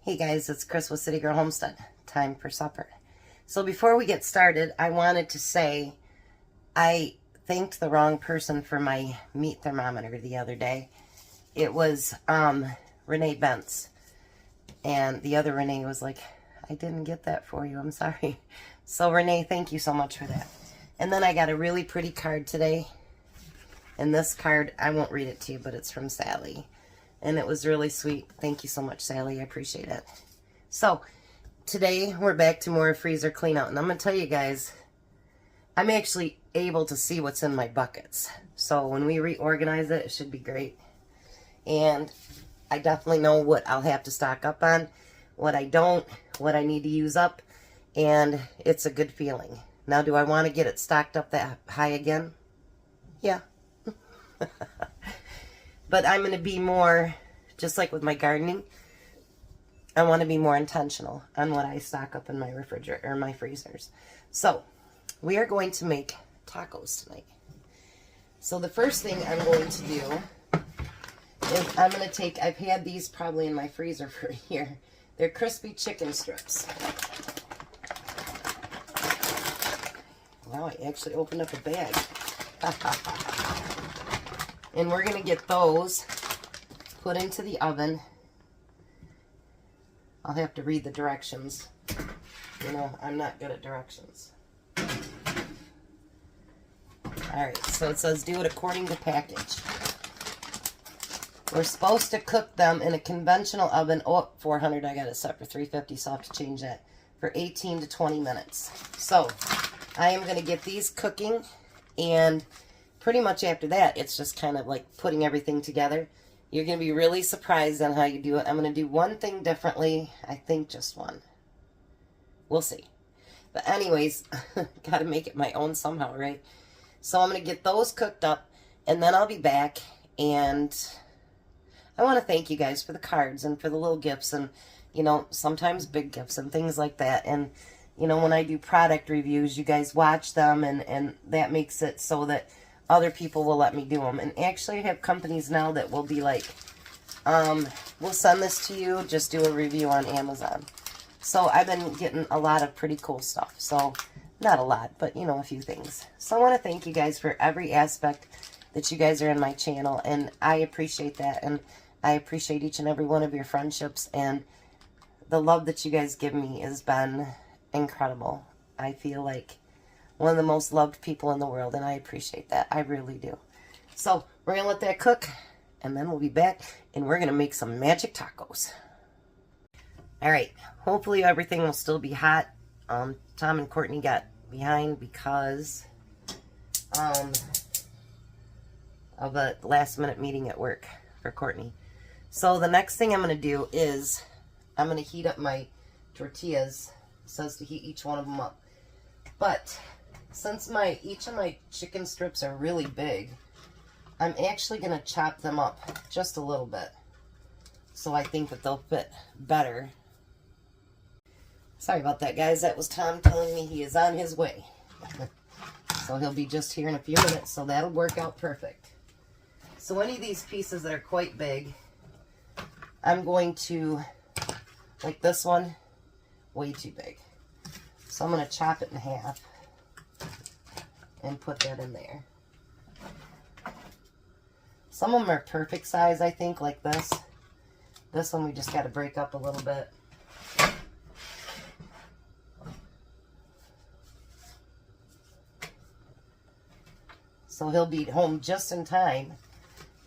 Hey guys, it's Chris with City Girl Homestead. Time for supper. So before we get started, I wanted to say I thanked the wrong person for my meat thermometer the other day. It was Renee Bentz. And the other Renee was like, I didn't get that for you. I'm sorry. So Renee, thank you so much for that. And then I got a really pretty card today. And this card, I won't read it to you, but it's from Sally. And it was really sweet. Thank you so much, Sally. I appreciate it. So, today we're back to more freezer clean out. And I'm going to tell you guys, I'm actually able to see what's in my buckets. So, when we reorganize it, it should be great. And I definitely know what I'll have to stock up on, what I don't, what I need to use up. And it's a good feeling. Now, do I want to get it stocked up that high again? Yeah. But I'm going to be more, just like with my gardening, I want to be more intentional on what I stock up in my refrigerator or my freezers. So, we are going to make tacos tonight. So the first thing I'm going to do is I'm going to take, I've had these probably in my freezer for a year. They're crispy chicken strips. Wow, I actually opened up a bag. And we're going to get those put into the oven. I'll have to read the directions. You know, I'm not good at directions. Alright, so it says do it according to package. We're supposed to cook them in a conventional oven. Oh, 400, I got it set for 350, so I'll have to change that. For 18 to 20 minutes. So, I am going to get these cooking, and pretty much after that, it's just kind of like putting everything together. You're going to be really surprised on how you do it. I'm going to do one thing differently. I think just one. We'll see. But anyways, got to make it my own somehow, right? So I'm going to get those cooked up, and then I'll be back. And I want to thank you guys for the cards and for the little gifts and, you know, sometimes big gifts and things like that. And, you know, when I do product reviews, you guys watch them, and that makes it so that other people will let me do them. And actually I have companies now that will be like, we'll send this to you, just do a review on Amazon. So I've been getting a lot of pretty cool stuff. So not a lot, but you know, a few things. So I want to thank you guys for every aspect that you guys are in my channel, and I appreciate that, and I appreciate each and every one of your friendships, and the love that you guys give me has been incredible. I feel like one of the most loved people in the world, and I appreciate that. I really do. So, we're going to let that cook, and then we'll be back, and we're going to make some magic tacos. Alright, hopefully everything will still be hot. Tom and Courtney got behind because of a last-minute meeting at work for Courtney. So, the next thing I'm going to do is I'm going to heat up my tortillas. It says to heat each one of them up. But since each of my chicken strips are really big, I'm actually going to chop them up just a little bit. So I think that they'll fit better. Sorry about that, guys. That was Tom telling me he is on his way. So he'll be just here in a few minutes, so that'll work out perfect. So any of these pieces that are quite big, I'm going to, like this one, way too big. So I'm going to chop it in half and put that in there. Some of them are perfect size, I think, like this. This one we just got to break up a little bit. So he'll be home just in time.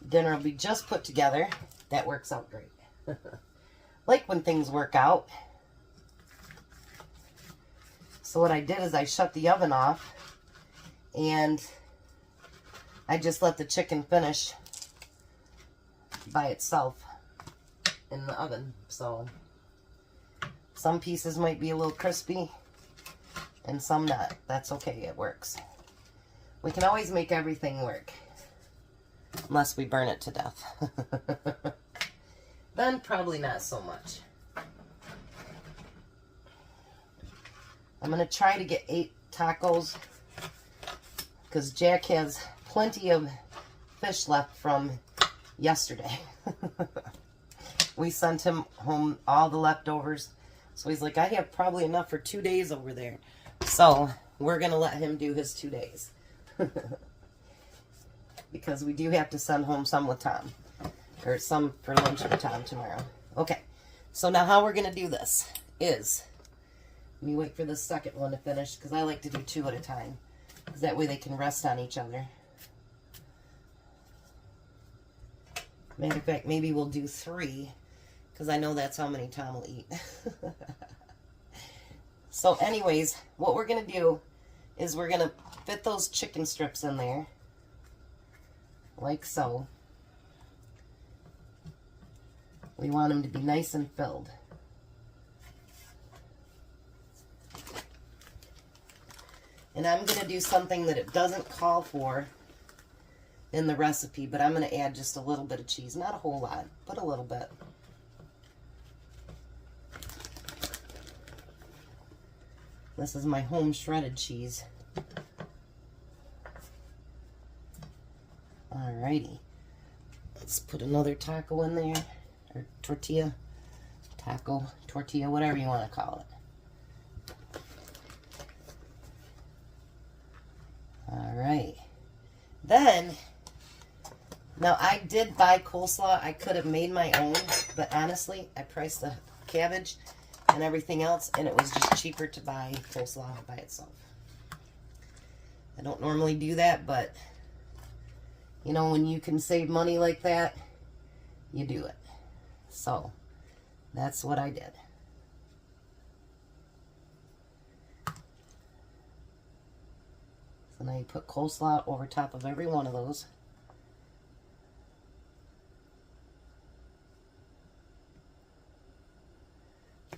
Dinner will be just put together. That works out great. Like when things work out. So what I did is I shut the oven off, and I just let the chicken finish by itself in the oven. So some pieces might be a little crispy and some not. That's okay, it works. We can always make everything work, unless we burn it to death. Then probably not so much. I'm going to try to get 8 tacos because Jack has plenty of fish left from yesterday. we sent him home all the leftovers. So he's like, I have probably enough for 2 days over there. So we're going to let him do his 2 days. Because we do have to send home some with Tom. Or some for lunch for Tom tomorrow. Okay. So now how we're going to do this is, let me wait for the second one to finish, because I like to do 2 at a time. Because that way they can rest on each other. Matter of fact, maybe we'll do 3, because I know that's how many Tom will eat. So anyways, what we're going to do is we're going to fit those chicken strips in there. Like so. We want them to be nice and filled. And I'm going to do something that it doesn't call for in the recipe, but I'm going to add just a little bit of cheese. Not a whole lot, but a little bit. This is my home shredded cheese. Alrighty. Let's put another taco in there. Or tortilla. Taco, tortilla, whatever you want to call it. Alright. Then, now I did buy coleslaw. I could have made my own, but honestly, I priced the cabbage and everything else, and it was just cheaper to buy coleslaw by itself. I don't normally do that, but you know, when you can save money like that, you do it. So, that's what I did. So now you put coleslaw over top of every one of those.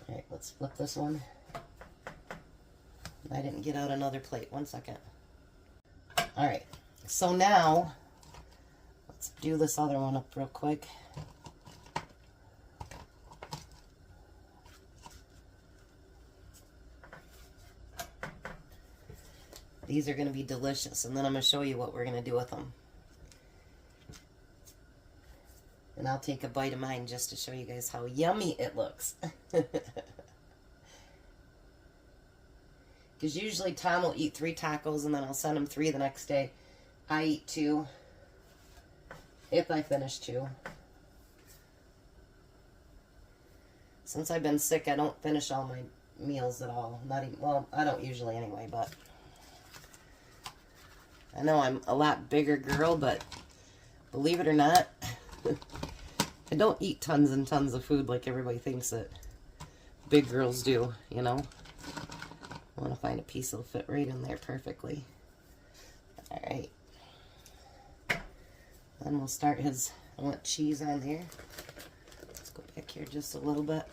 Alright, let's flip this one. I didn't get out another plate. 1 second. Alright, so now let's do this other one up real quick. These are going to be delicious, and then I'm going to show you what we're going to do with them. And I'll take a bite of mine just to show you guys how yummy it looks. Because usually Tom will eat 3 tacos, and then I'll send him 3 the next day. I eat 2, if I finish 2. Since I've been sick, I don't finish all my meals at all. Not even, well, I don't usually anyway, but I know I'm a lot bigger girl, but believe it or not, I don't eat tons and tons of food like everybody thinks that big girls do, you know. I want to find a piece that'll fit right in there perfectly. Alright. Then we'll start his, I want cheese on there. Let's go back here just a little bit.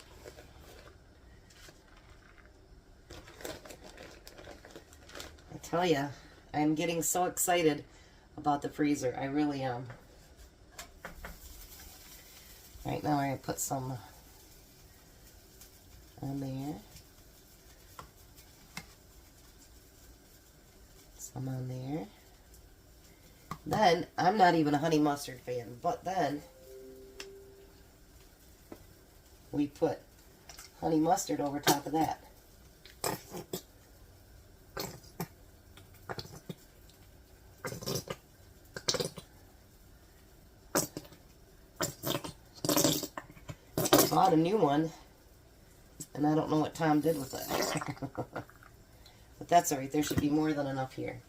I tell ya, I'm getting so excited about the freezer. I really am. Right now I'm going to put some on there. Some on there. Then, I'm not even a honey mustard fan, but then we put honey mustard over top of that. I bought a new one, and I don't know what Tom did with it. But that's alright, there should be more than enough here.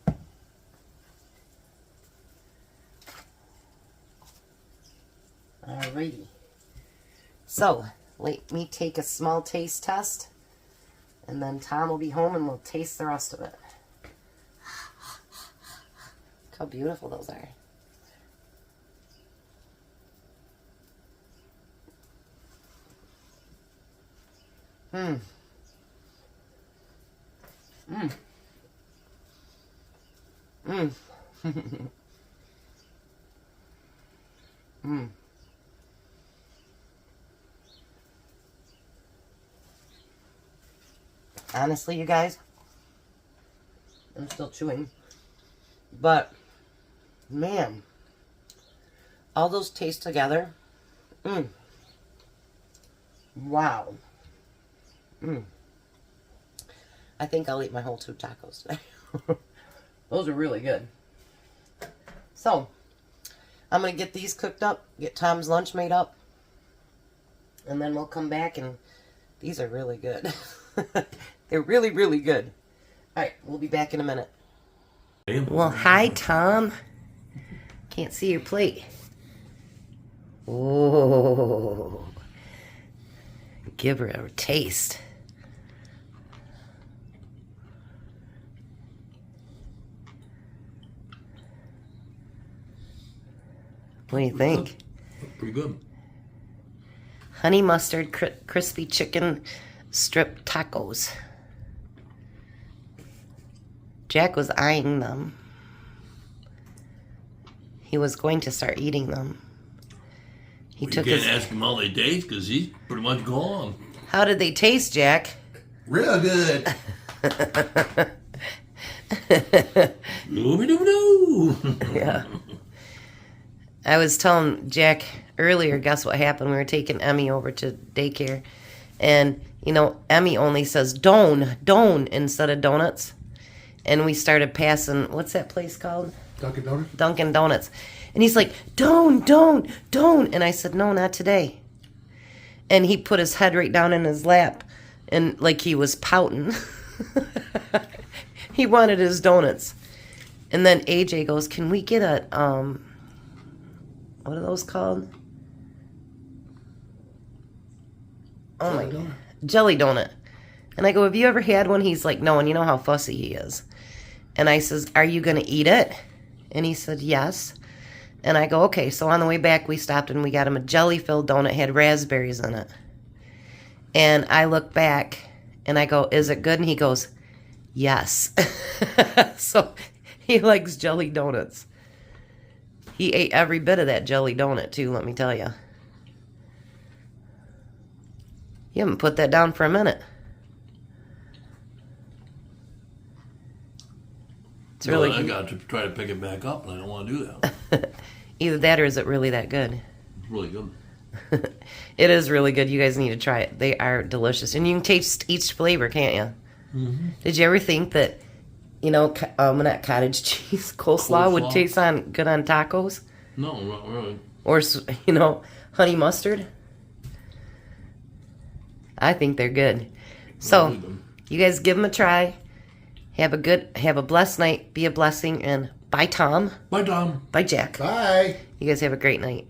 Alrighty. So, let me take a small taste test, and then Tom will be home and we'll taste the rest of it. Look how beautiful those are. Mmm. Mmm. Mmm. Mmm. Honestly, you guys, I'm still chewing, but man, all those taste together. Wow. I think I'll eat my whole 2 tacos today. Those are really good. So, I'm going to get these cooked up, get Tom's lunch made up, and then we'll come back, and these are really good. They're really, really good. All right, we'll be back in a minute. Well, hi, Tom. Can't see your plate. Oh, give her a taste. What do you think? Pretty good. Honey mustard crispy chicken strip tacos. Jack was eyeing them. He was going to start eating them. He took You can't ask him how they taste because he's pretty much gone. How did they taste, Jack? Real good. Doo-doo-doo. Yeah. I was telling Jack earlier, guess what happened? We were taking Emmy over to daycare. And, you know, Emmy only says don instead of donuts. And we started passing, what's that place called? Dunkin' Donuts? Dunkin' Donuts. And he's like, don. And I said, no, not today. And he put his head right down in his lap. And like he was pouting. He wanted his donuts. And then AJ goes, can we get a, what are those called? Oh my God. Jelly donut. And I go, have you ever had one? He's like, no, and you know how fussy he is. And I says, are you going to eat it? And he said, yes. And I go, okay. So on the way back, we stopped and we got him a jelly-filled donut. It had raspberries in it. And I look back and I go, is it good? And he goes, yes. So he likes jelly donuts. He ate every bit of that jelly donut, too, let me tell you. You haven't put that down for a minute. It's really I got to try to pick it back up, and I don't want to do that. Either that or is it really that good? It's really good. It is really good. You guys need to try it. They are delicious. And you can taste each flavor, can't you? Mm-hmm. Did you ever think that, you know, not cottage cheese, coleslaw would taste good on tacos? No, not really. Or, you know, honey mustard? I think they're good. So, Really good. you guys give them a try. Have a blessed night. Be a blessing. And bye, Tom. Bye, Tom. Bye, Jack. Bye. You guys have a great night.